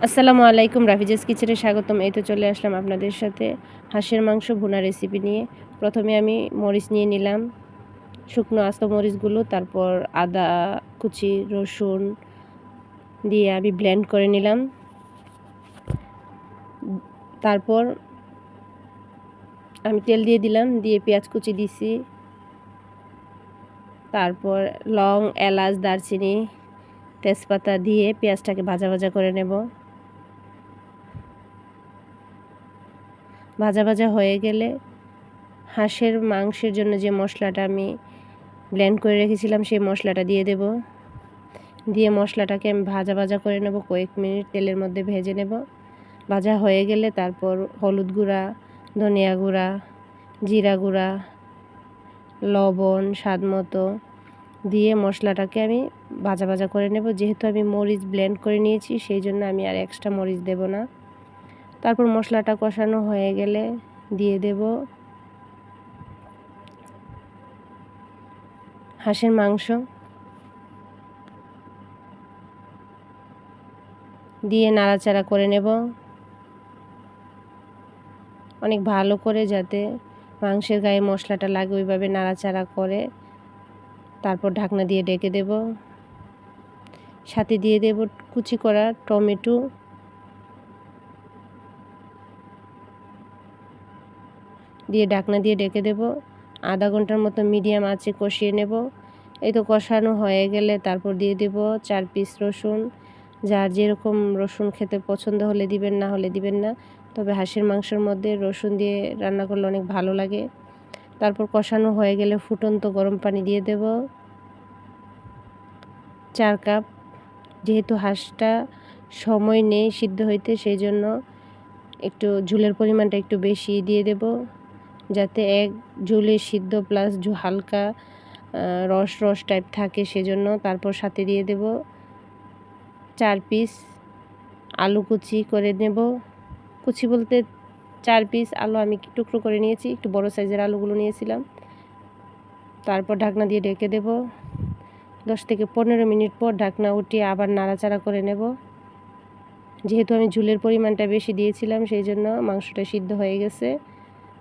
আসসালামু আলাইকুম, রাফিজাস কিচেনে স্বাগতম। এই তো চলে আসলাম আপনাদের সাথে হাঁসের মাংস ভুনা রেসিপি নিয়ে। প্রথমে আমি মরিচ নিয়ে নিলাম, শুকনো আস্ত মরিচগুলো, তারপর আদা কুচি, রসুন দিয়ে আমি ব্লেন্ড করে নিলাম। তারপর আমি তেল দিয়ে দিলাম, দিয়ে পেঁয়াজ কুচি দিছি, তারপর লং, এলাচ, দারচিনি, তেজপাতা দিয়ে পেঁয়াজটাকে ভাজা ভাজা করে নেব। ভাজা ভাজা হয়ে গেলে হাঁসের মাংসের জন্য যে মশলাটা আমি ব্লেন্ড করে রেখেছিলাম সেই মশলাটা দিয়ে দেব। দিয়ে মশলাটাকে আমি ভাজা ভাজা করে নেব, কয়েক মিনিট তেলের মধ্যে ভেজে নেব। ভাজা হয়ে গেলে তারপর হলুদ গুঁড়া, ধনিয়া গুঁড়া, জিরা গুঁড়া, লবণ স্বাদ মতো দিয়ে মশলাটাকে আমি ভাজা ভাজা করে নেব। যেহেতু আমি মরিচ ব্লেন্ড করে নিয়েছি সেই জন্য আমি আর এক্সট্রা মরিচ দেব না। তারপর মশলাটা কষানো হয়ে গেলে দিয়ে দেব হাঁসের মাংস, দিয়ে নাড়াচাড়া করে নেব অনেক ভালো করে, যাতে মাংসের গায়ে মশলাটা লাগে ওইভাবে নাড়াচাড়া করে। তারপর ঢাকনা দিয়ে ঢেকে দেব। সাথে দিয়ে দেব কুচি করা টমেটো, দিয়ে ঢাকনা দিয়ে ঢেকে দেব। আধা ঘন্টার মতো মিডিয়াম আঁচে কষিয়ে নেব। এই তো কষানো হয়ে গেলে তারপর দিয়ে দেব 4 পিস রসুন। যার যেরকম রসুন খেতে পছন্দ হলে দিবেন, না হলে দিবেন না। তবে হাঁসের মাংসের মধ্যে রসুন দিয়ে রান্না করলে অনেক ভালো লাগে। তারপর কষানো হয়ে গেলে ফুটন্ত গরম পানি দিয়ে দেব 4 কাপ। যেহেতু হাঁসটা সময় নেই সিদ্ধ হইতে, সেই জন্য একটু ঝোলের পরিমাণটা একটু বেশি দিয়ে দেব, যাতে এক ঝোলে সিদ্ধ প্লাস হালকা রস রস টাইপ থাকে সেজন্য। তারপর সাথে দিয়ে দেব 4 পিস আলু কুচি করে নেব। কুচি বলতে 4 পিস আলু আমি টুকরো করে নিয়েছি, একটু বড় সাইজের আলুগুলো নিয়েছিলাম। তারপর ঢাকনা দিয়ে ঢেকে দেব। 10 থেকে 15 মিনিট পর ঢাকনা উঠিয়ে আবার নাড়াচাড়া করে নেব। যেহেতু আমি ঝোলের পরিমাণটা বেশি দিয়েছিলাম সেই জন্য মাংসটা সিদ্ধ হয়ে গেছে।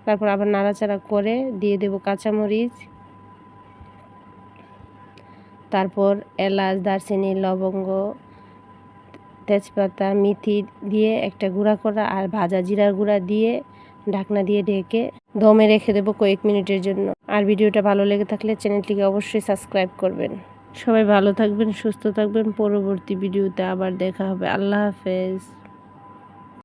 তারপর আবার নাড়াচাড়া করে দিয়ে দেব কাঁচামরিচ, তারপর এলাচ, দারচিনি, লবঙ্গ, তেজপাতা, মেথি দিয়ে একটা গুঁড়া করা আর ভাজা জিরার গুঁড়া দিয়ে ঢাকনা দিয়ে ঢেকে দমে রেখে দেবো কয়েক মিনিটের জন্য। আর ভিডিওটা ভালো লেগে থাকলে চ্যানেলটিকে অবশ্যই সাবস্ক্রাইব করবেন। সবাই ভালো থাকবেন, সুস্থ থাকবেন। পরবর্তী ভিডিওতে আবার দেখা হবে। আল্লাহ হাফেজ।